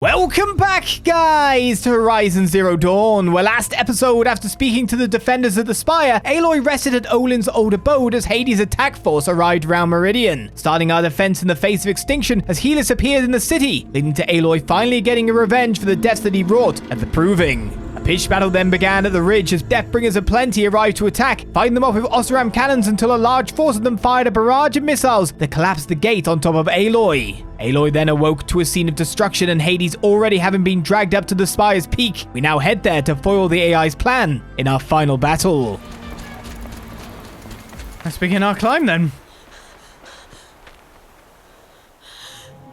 Welcome back, guys, to Horizon Zero Dawn, where last episode, after speaking to the defenders of the Spire, Aloy rested at Olin's old abode as Hades' attack force arrived around Meridian, starting our defense in the face of extinction as Helis appeared in the city, leading to Aloy finally getting a revenge for the deaths that he wrought at the Proving. A pitched battle then began at the ridge as Deathbringers aplenty arrived to attack, fighting them off with Oseram cannons until a large force of them fired a barrage of missiles that collapsed the gate on top of Aloy. Aloy then awoke to a scene of destruction, and Hades already having been dragged up to the Spire's peak. We now head there to foil the AI's plan in our final battle. Let's begin our climb then.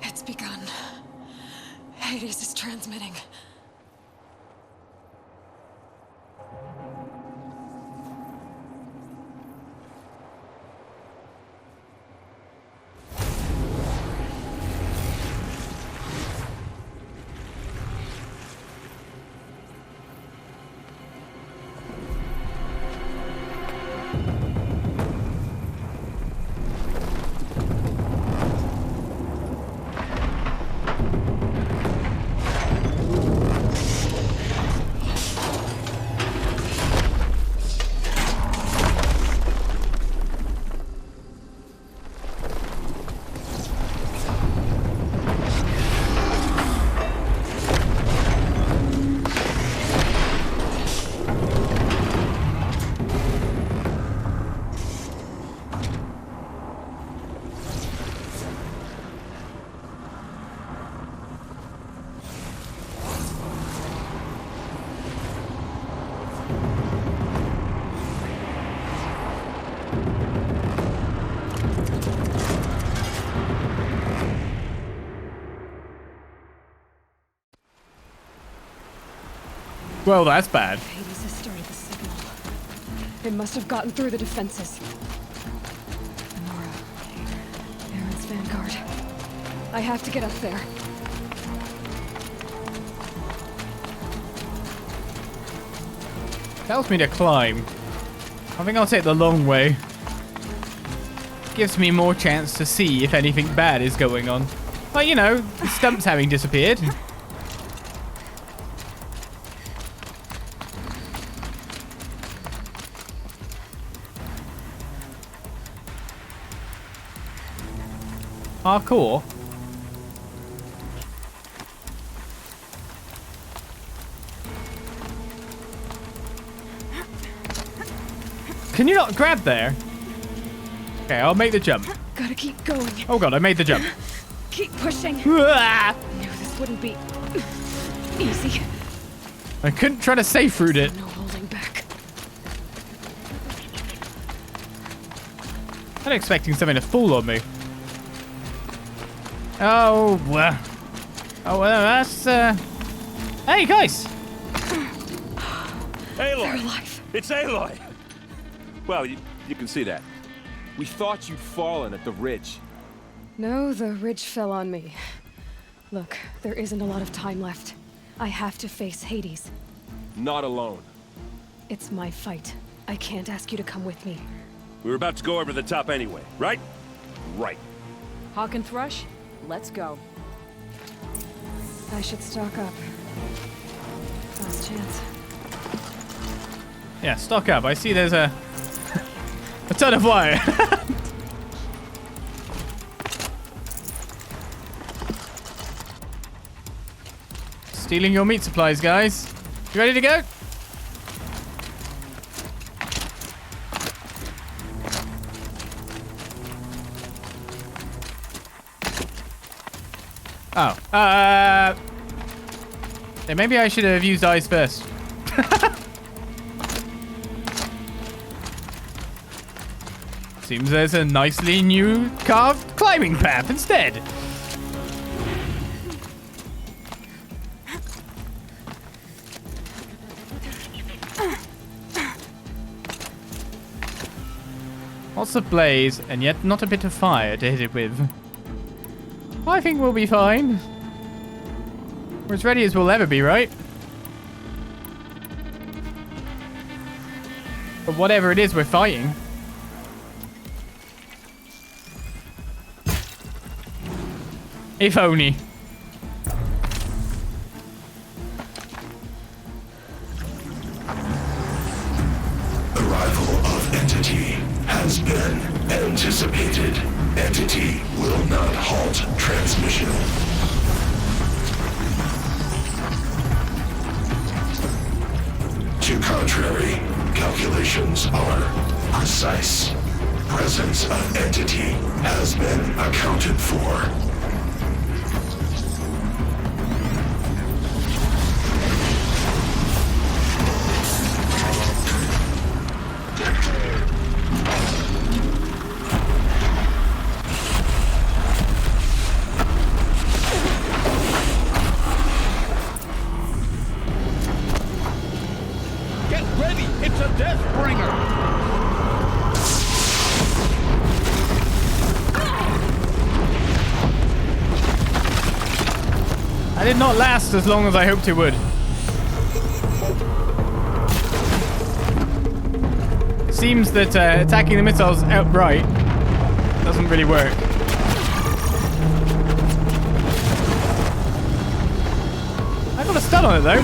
It's begun. Hades is transmitting. Well, that's bad. Hades has started the signal. It must have gotten through the defenses. Nora, Aaron's vanguard. I have to get up there. Tells me to climb. I think I'll take the long way. Gives me more chance to see if anything bad is going on. Like, you know, the stumps having disappeared. Parkour. Can you not grab there? Okay, I'll make the jump. Gotta keep going. Oh god, I made the jump. Keep pushing. I Knew this wouldn't be easy. couldn't try to safe route it. No holding back. I'm expecting something to fall on me. Oh, well. Oh, well, that's, Hey, guys! They're Aloy! alive. It's Aloy! Well, you can see that. We thought you'd fallen at the ridge. No, the ridge fell on me. Look, there isn't a lot of time left. I have to face Hades. Not alone. It's my fight. I can't ask you to come with me. We were about to go over the top anyway, right? Right. Hawk and Thrush, let's go. I should stock up. Last chance. Yeah, stock up. I see there's a ton of wire. Stealing your meat supplies, guys. You ready to go? Oh. Yeah, maybe I should have used eyes first. Seems there's a nicely new carved climbing path instead. Lots of blaze, and yet not a bit of fire to hit it with. I think we'll be fine. We're as ready as we'll ever be, right? But whatever it is we're fighting. If only. has been anticipated. Entity will not halt transmission. To contrary, calculations are precise. Presence of entity has been accounted for. Get ready! It's a Deathbringer! I did not last as long as I hoped it would. Seems that attacking the missiles outright doesn't really work. I got a stun on it though.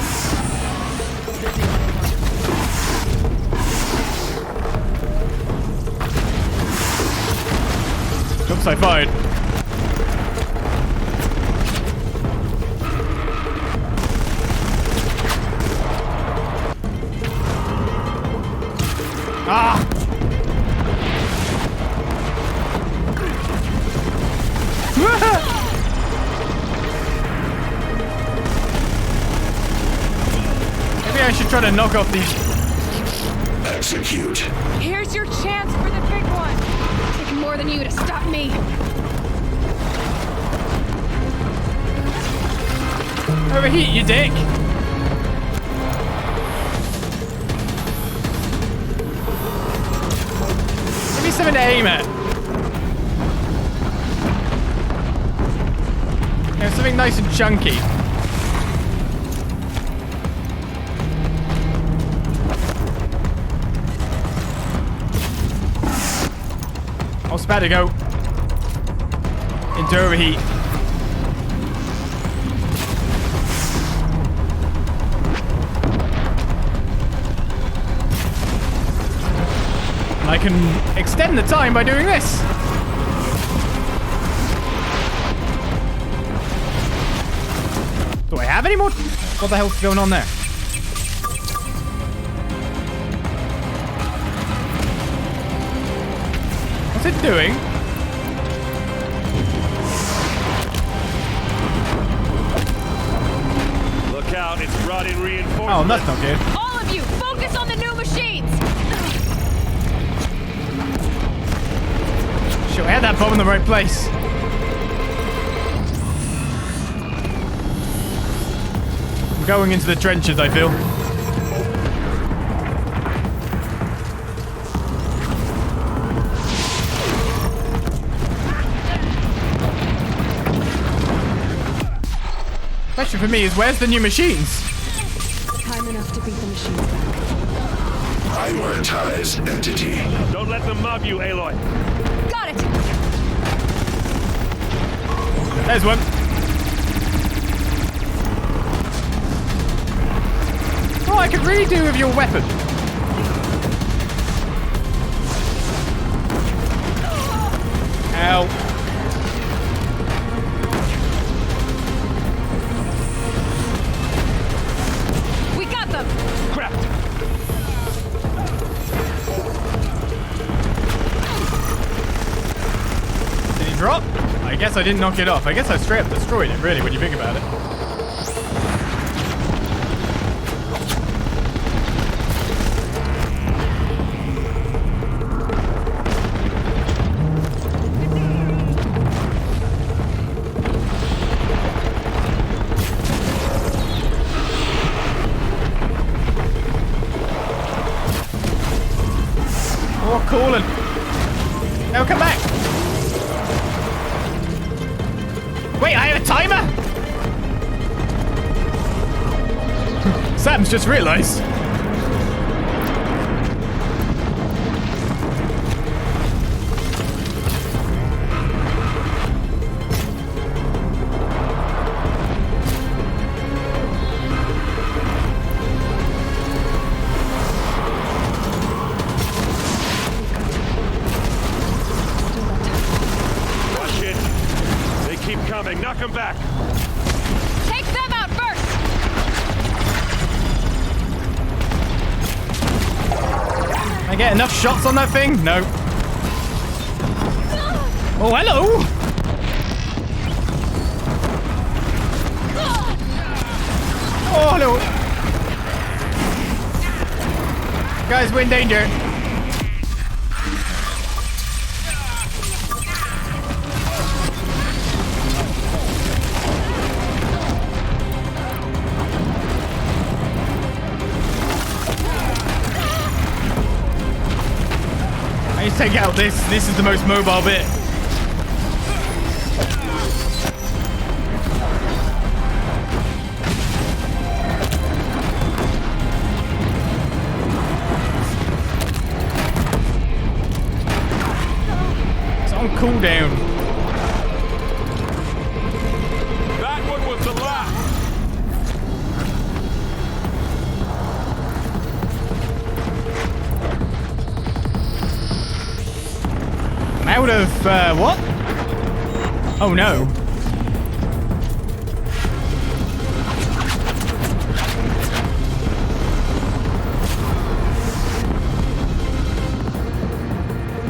Oops, I fired. Ah! Maybe I should try to knock off these. Execute. Here's your chance for the big one. Take more than you to stop me. Overheat, you dick! Give me something to aim at. Yeah, something nice and chunky. I was about to go into overheat. And I can extend the time by doing this. Do I have any more? What the hell's going on there? What's it doing? Look out, it's rotting reinforcements. Oh, that's not good. All of you, focus on the new machines. Sure, I had that bomb in the right place. I'm going into the trenches, I feel. Question for me is, where's the new machines? Time enough to beat the machines back. Prioritize entity. Don't let them mob you, Aloy. Got it. There's one. Oh, I could really do with your weapon. Ow. We got them. Crap! Did he drop? I guess I didn't knock it off. I guess I straight up destroyed it, really, when you think about it. Oh, calling. Now come back. Wait, I have a timer? Sam's just realized. I get enough shots on that thing? No. Oh, hello! Oh, hello. Guys, we're in danger. I need to take out this. This is the most mobile bit. Cooldown. That one was the last. I'm out of, what? Oh no.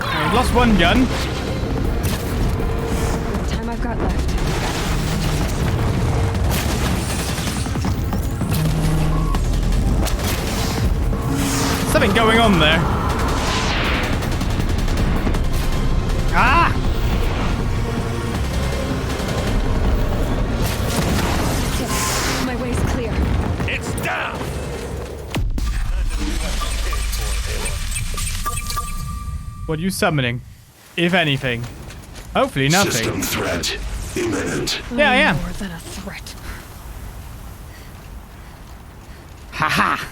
I've lost one gun. Got left. Something going on there. Ah! Yes, my way's clear. It's down. What are you summoning? If anything. Hopefully nothing. System threat imminent. Yeah, yeah. More than a threat. Haha.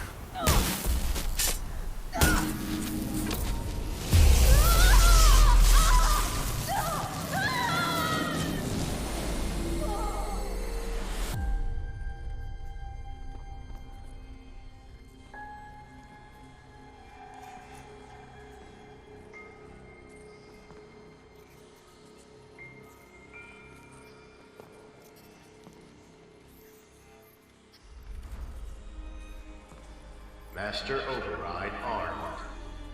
Master Override armed.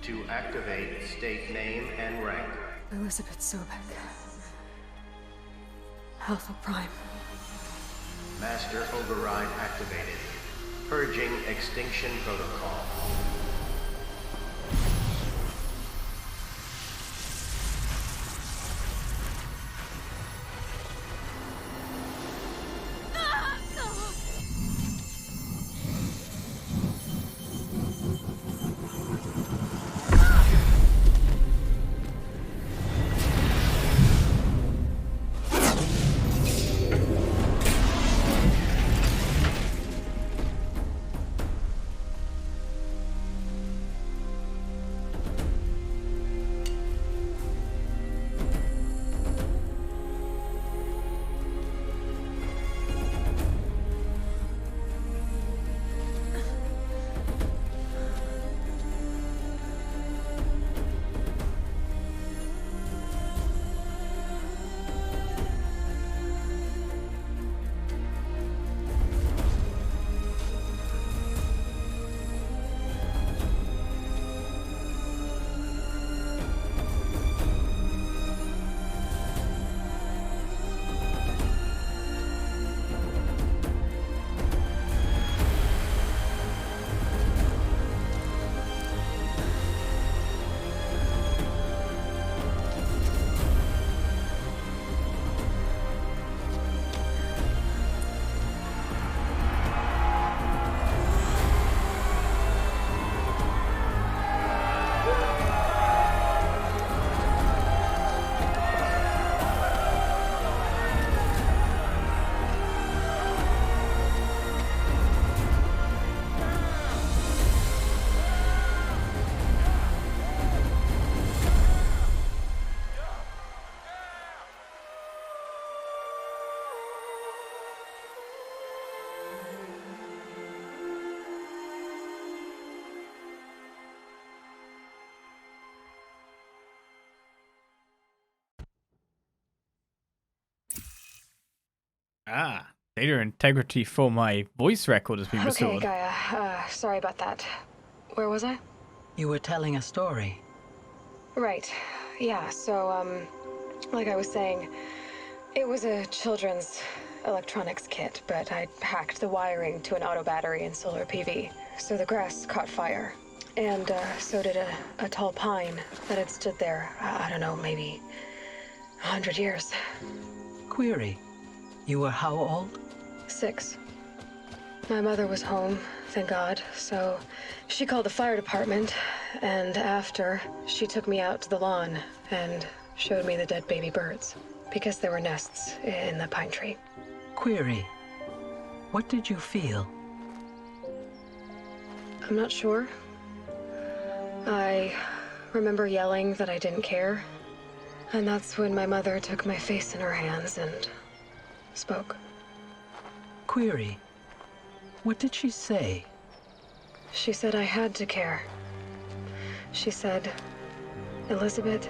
To activate, state name and rank. Elizabeth Sobek. Alpha Prime. Master Override activated. Purging extinction protocol. Ah, data integrity for my voice record has been restored. Okay, Gaia. Sorry about that. Where was I? You were telling a story. Right. Yeah, so, like I was saying, it was a children's electronics kit, but I hacked the wiring to an auto battery and solar PV. So the grass caught fire. And, so did a tall pine that had stood there, I don't know, maybe 100 years. Query. You were how old? 6. My mother was home, thank God, so she called the fire department, and after, she took me out to the lawn and showed me the dead baby birds, because there were nests in the pine tree. Query. What did you feel? I'm not sure. I remember yelling that I didn't care, and that's when my mother took my face in her hands and spoke. Query. What did she say? She said I had to care. She said, Elizabeth,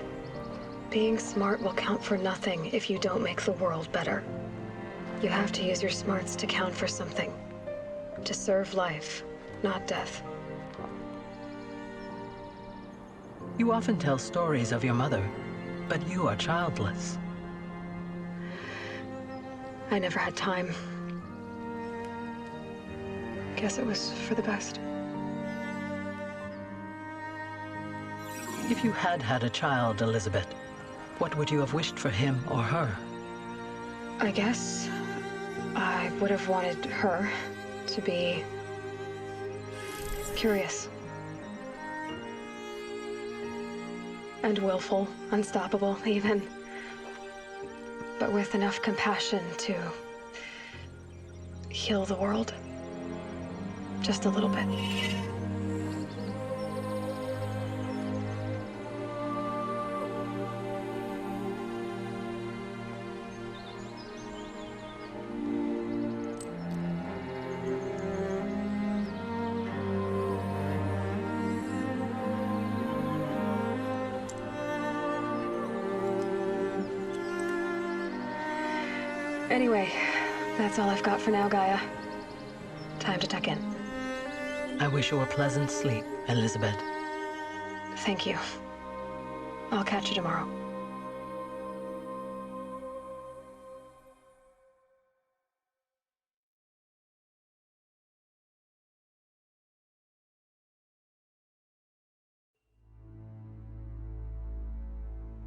being smart will count for nothing if you don't make the world better. You have to use your smarts to count for something. To serve life, not death. You often tell stories of your mother, but you are childless. I never had time. Guess it was for the best. If you had had a child, Elizabeth, what would you have wished for him or her? I guess I would have wanted her to be curious. And willful, unstoppable even. But with enough compassion to heal the world. Just a little bit. Anyway, that's all I've got for now, Gaia. Time to tuck in. I wish you a pleasant sleep, Elizabeth. Thank you. I'll catch you tomorrow.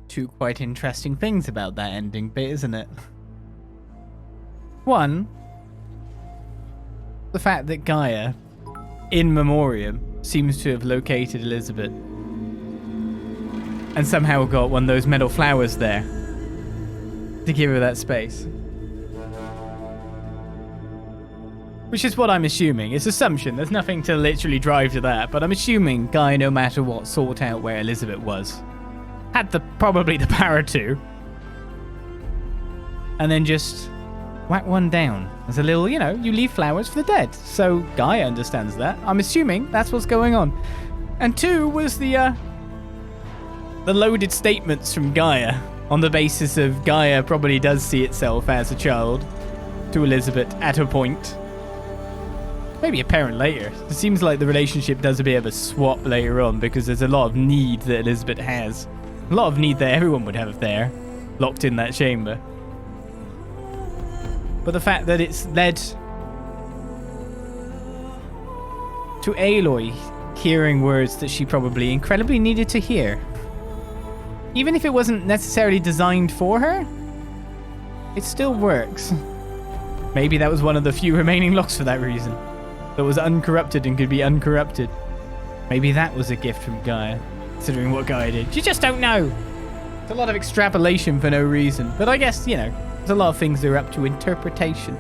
Two quite interesting things about that ending bit, isn't it? One, the fact that Gaia, in memoriam, seems to have located Elizabeth and somehow got one of those metal flowers there to give her that space. Which is what I'm assuming. It's assumption. There's nothing to literally drive to that, but I'm assuming Gaia, no matter what, sought out where Elizabeth was. Had probably the power to. And then just whack one down. As a little, you leave flowers for the dead. So Gaia understands that. I'm assuming that's what's going on. And two was the loaded statements from Gaia on the basis of Gaia probably does see itself as a child to Elizabeth at a point. Maybe a parent later. It seems like the relationship does a bit of a swap later on because there's a lot of need that Elizabeth has. A lot of need that everyone would have there, locked in that chamber. But the fact that it's led to Aloy hearing words that she probably incredibly needed to hear. Even if it wasn't necessarily designed for her, it still works. Maybe that was one of the few remaining locks for that reason. That was uncorrupted and could be uncorrupted. Maybe that was a gift from Gaia, considering what Gaia did. You just don't know. It's a lot of extrapolation for no reason. But I guess, there's a lot of things that are up to interpretation.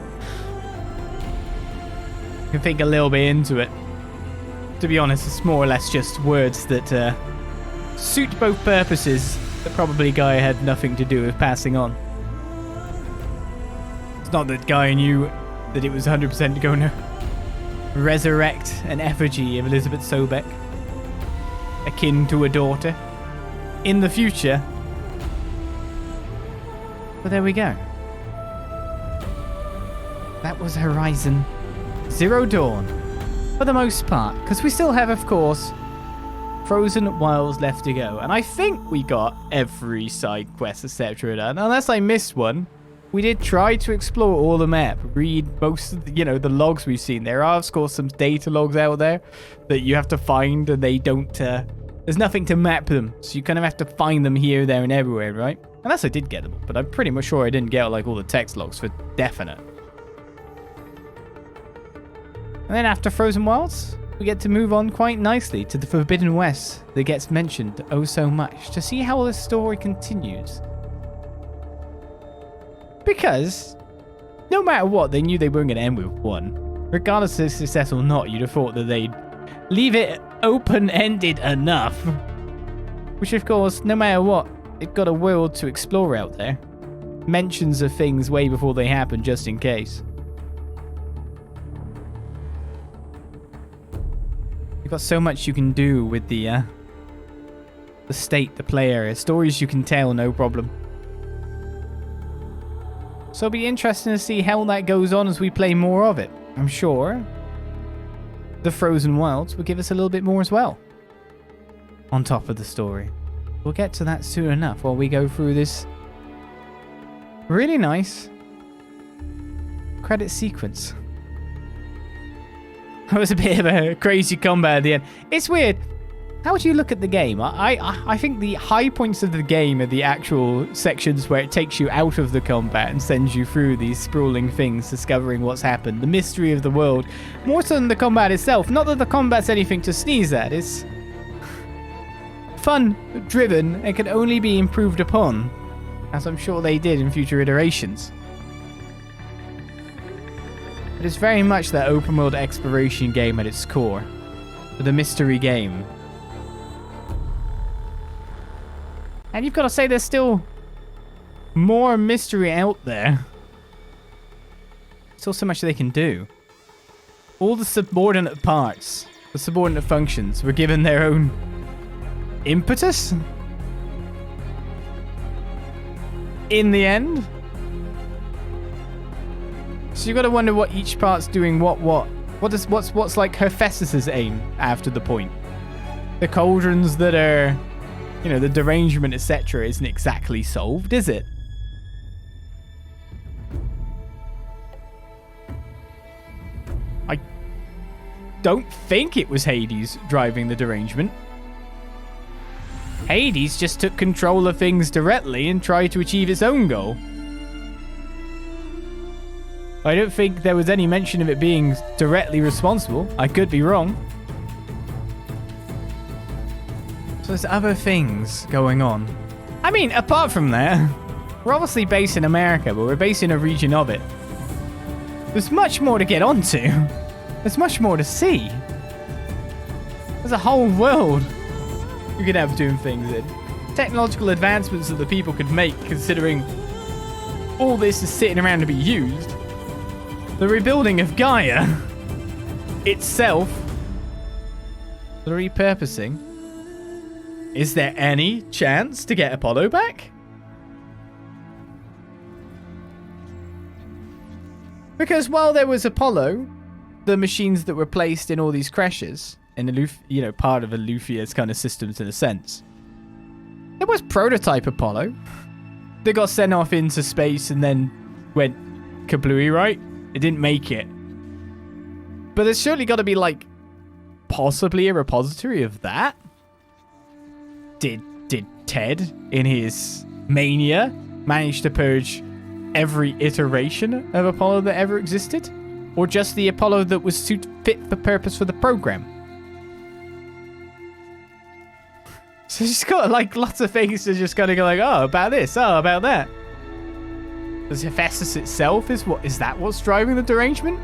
You can think a little bit into it. To be honest, it's more or less just words that suit both purposes that probably Gaia had nothing to do with passing on. It's not that Gaia knew that it was 100% going to resurrect an effigy of Elizabeth Sobeck, akin to a daughter, in the future. But there we go. That was Horizon Zero Dawn, for the most part, because we still have, of course, Frozen Wilds left to go. And I think we got every side quest, etc. done. Unless I missed one. We did try to explore all the map, read most of the, the logs we've seen. There are, of course, some data logs out there that you have to find, and they don't, there's nothing to map them. So you kind of have to find them here, there, and everywhere, right? Unless I did get them, but I'm pretty much sure I didn't get, like, all the text logs for definite. And then after Frozen Wilds, we get to move on quite nicely to the Forbidden West that gets mentioned oh so much to see how the story continues. Because, no matter what, they knew they weren't going to end with one. Regardless of success or not, you'd have thought that they'd leave it open-ended enough. Which, of course, no matter what, they've got a world to explore out there. Mentions of things way before they happen, just in case. You've got so much you can do with the state, the play area. Stories you can tell, no problem. So it'll be interesting to see how that goes on as we play more of it. I'm sure the Frozen Wilds will give us a little bit more as well. On top of the story. We'll get to that soon enough while we go through this really nice credit sequence. That was a bit of a crazy combat at the end. It's weird. How would you look at the game? I think the high points of the game are the actual sections where it takes you out of the combat and sends you through these sprawling things, discovering what's happened, the mystery of the world, more so than the combat itself. Not that the combat's anything to sneeze at, it's fun, driven, and can only be improved upon, as I'm sure they did in future iterations. But it's very much that open world exploration game at its core, with a mystery game. And you've got to say there's still more mystery out there. Still so much they can do. All the subordinate parts, the subordinate functions, were given their own impetus in the end. So you've got to wonder what each part's doing what's like Hephaestus's aim after the point. The cauldrons that are, the derangement, etc. isn't exactly solved, is it? I don't think it was Hades driving the derangement. Hades just took control of things directly and tried to achieve its own goal. I don't think there was any mention of it being directly responsible. I could be wrong. So there's other things going on. I mean, apart from that, we're obviously based in America, but we're based in a region of it. There's much more to get onto. There's much more to see. There's a whole world you could have doing things in. Technological advancements that the people could make, considering all this is sitting around to be used. The rebuilding of Gaia itself. The repurposing. Is there any chance to get Apollo back? Because while there was Apollo, the machines that were placed in all these crashes, and part of Alufia's kind of systems in a sense, there was prototype Apollo. They got sent off into space and then went kablooey, right? It didn't make it. But there's surely got to be, possibly a repository of that. Did Ted, in his mania, manage to purge every iteration of Apollo that ever existed? Or just the Apollo that was fit for purpose for the program? So she's got, lots of things to just kind of go oh, about this, oh, about that. Does Hephaestus itself, is that what's driving the derangement?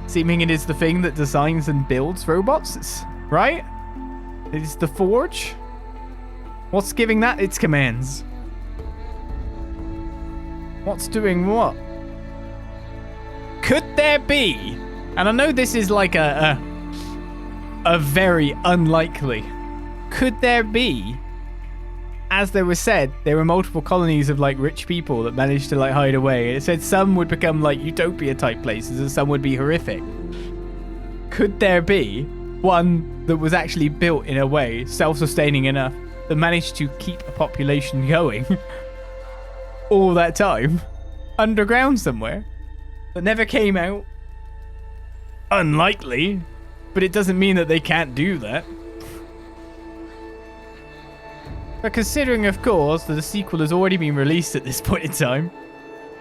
Seeming it is the thing that designs and builds robots, right? It is the Forge? What's giving that its commands? What's doing what? Could there be? And I know this is like a very unlikely. Could there be? As there was said, there were multiple colonies of rich people that managed to hide away. And it said some would become utopia type places and some would be horrific. Could there be one that was actually built in a way, self-sustaining enough, that managed to keep a population going all that time, underground somewhere, that never came out. Unlikely, but it doesn't mean that they can't do that. But considering, of course, that the sequel has already been released at this point in time,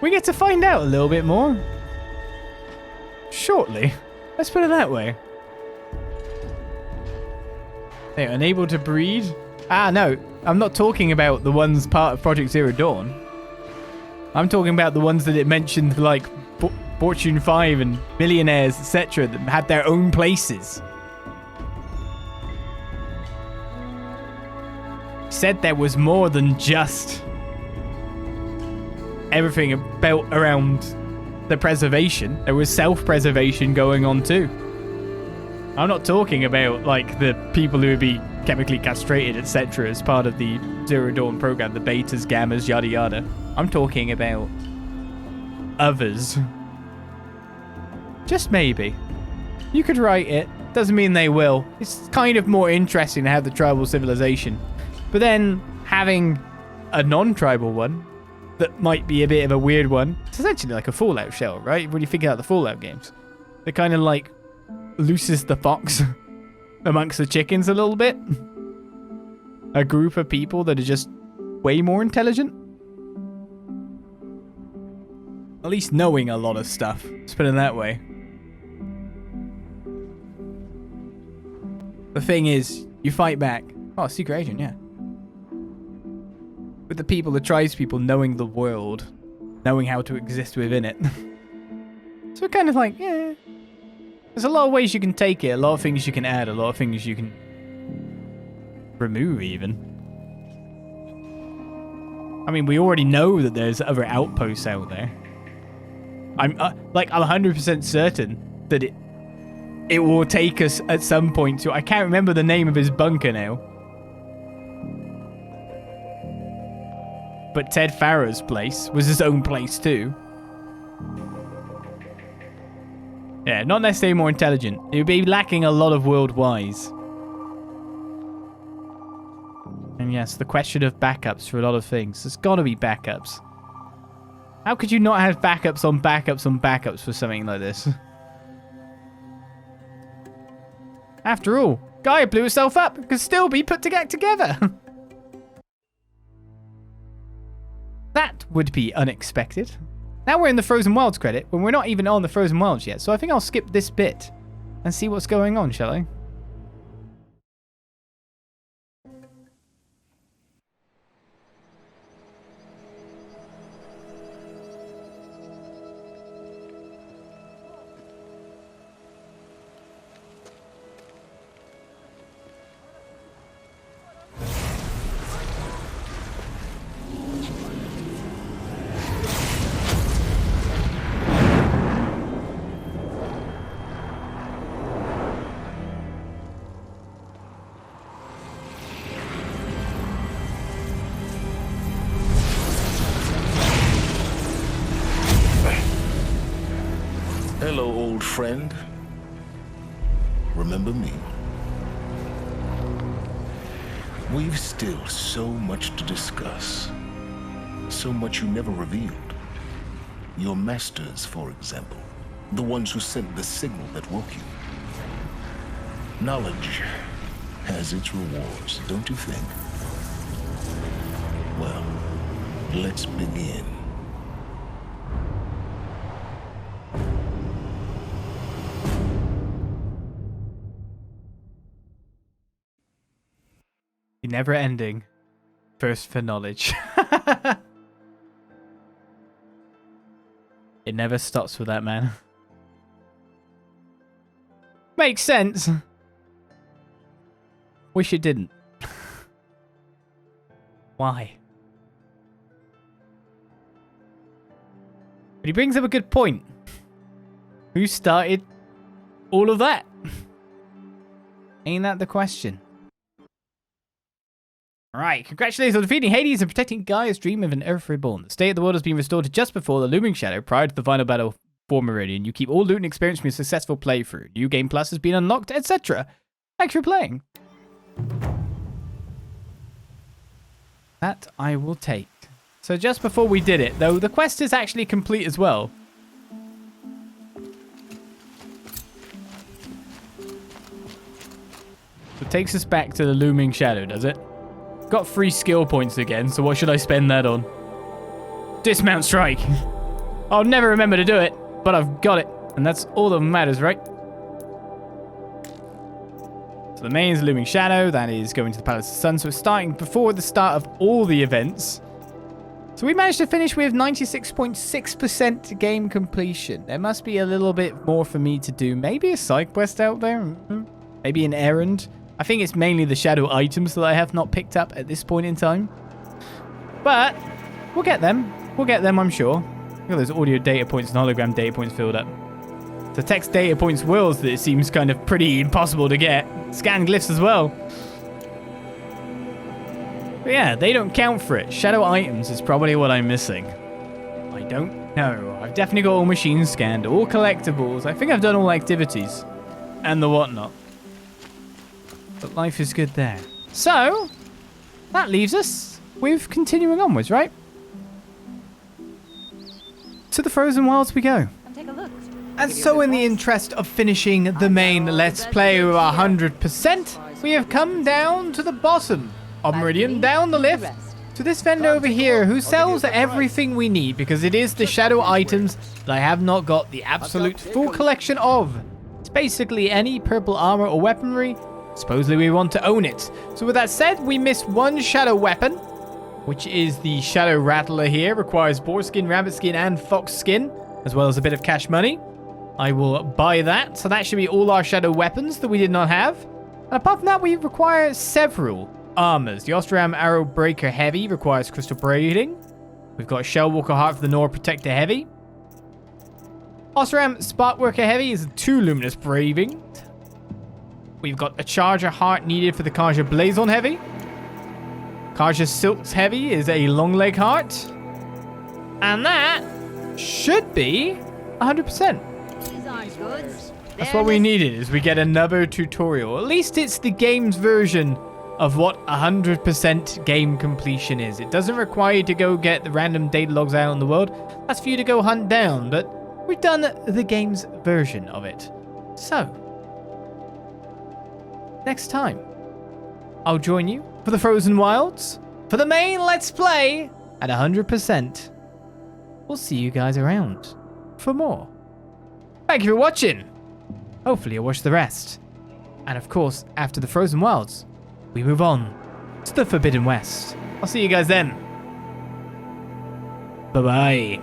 we get to find out a little bit more shortly. Let's put it that way. They're unable to breed? Ah, no. I'm not talking about the ones part of Project Zero Dawn. I'm talking about the ones that it mentioned, like Fortune 5 and Millionaires, etc., that had their own places. Said there was more than just everything built around the preservation. There was self-preservation going on too. I'm not talking about like the people who would be chemically castrated, etc., as part of the Zero Dawn program, the betas, gammas, yada yada. I'm talking about others. Just maybe. You could write it. Doesn't mean they will. It's kind of more interesting to have the tribal civilization. But then having a non-tribal one that might be a bit of a weird one. It's essentially like a Fallout shell, right? When you think about the Fallout games. It kind of like looses the fox amongst the chickens a little bit. A group of people that are just way more intelligent. At least knowing a lot of stuff. Let's put it that way. The thing is, you fight back. Oh, secret agent, yeah. With the people, the tribes people knowing the world, knowing how to exist within it. So kind of like, yeah. There's a lot of ways you can take it, a lot of things you can add, a lot of things you can remove even. I mean, we already know that there's other outposts out there. I'm 100% certain that it will take us at some point to... I can't remember the name of his bunker now. But Ted Farrow's place was his own place too. Yeah, not necessarily more intelligent. It would be lacking a lot of world wise. And yes, the question of backups for a lot of things. There's got to be backups. How could you not have backups on backups on backups for something like this? After all, Gaia blew herself up. Could still be put together. That would be unexpected. Now we're in the Frozen Wilds credit, when we're not even on the Frozen Wilds yet, so I think I'll skip this bit and see what's going on, shall I? Hello, old friend. Remember me? We've still so much to discuss. So much you never revealed. Your masters, for example. The ones who sent the signal that woke you. Knowledge has its rewards, don't you think? Well, let's begin. The never-ending thirst for knowledge. It never stops with that man. Makes sense. Wish it didn't. Why? But he brings up a good point. Who started all of that? Ain't that the question? Alright, congratulations on defeating Hades and protecting Gaia's dream of an Earth reborn. The state of the world has been restored to just before the looming shadow prior to the final battle for Meridian. You keep all loot and experience from your successful playthrough. New Game Plus has been unlocked, etc. Thanks for playing. That I will take. So just before we did it, though, the quest is actually complete as well. So it takes us back to the looming shadow, does it? Got 3 skill points again, so what should I spend that on? Dismount strike. I'll never remember to do it, but I've got it. And that's all that matters, right? So the main is looming shadow. That is going to the Palace of the Sun. So it's starting before the start of all the events. So we managed to finish with 96.6% game completion. There must be a little bit more for me to do. Maybe a side quest out there. Maybe an errand. I think it's mainly the shadow items that I have not picked up at this point in time. But we'll get them. We'll get them, I'm sure. Look at those audio data points and hologram data points filled up. The text data points wills that it seems kind of pretty impossible to get. Scan glyphs as well. But yeah, they don't count for it. Shadow items is probably what I'm missing. I don't know. I've definitely got all machines scanned, all collectibles. I think I've done all activities and the whatnot. But life is good there. So, that leaves us with continuing onwards, right? To the Frozen Wilds we go. Take a look. And so in the interest of finishing the main Let's Play with 100%, we have come down to the bottom of Meridian, down the lift, to this vendor over here who sells everything we need because it is the shadow items that I have not got the absolute full collection of. It's basically any purple armor or weaponry. Supposedly we want to own it. So with that said, we missed one shadow weapon, which is the Shadow Rattler here. Requires boar skin, rabbit skin, and fox skin, as well as a bit of cash money. I will buy that. So that should be all our shadow weapons that we did not have. And apart from that, we require several armors. The Ostram Arrow Breaker Heavy requires crystal braiding. We've got Shellwalker Heart for the Nor Protector Heavy. Ostram Sparkworker Heavy is 2 luminous braving. We've got a Charger Heart needed for the Karja Blazon Heavy. Karja Silks Heavy is a long leg heart. And that should be 100%. That's what we needed, is we get another tutorial. At least it's the game's version of what 100% game completion is. It doesn't require you to go get the random data logs out in the world. That's for you to go hunt down, but we've done the game's version of it. So, next time, I'll join you for the Frozen Wilds, for the main Let's Play at 100%. We'll see you guys around for more. Thank you for watching. Hopefully you'll watch the rest. And of course, after the Frozen Wilds, we move on to the Forbidden West. I'll see you guys then. Bye-bye.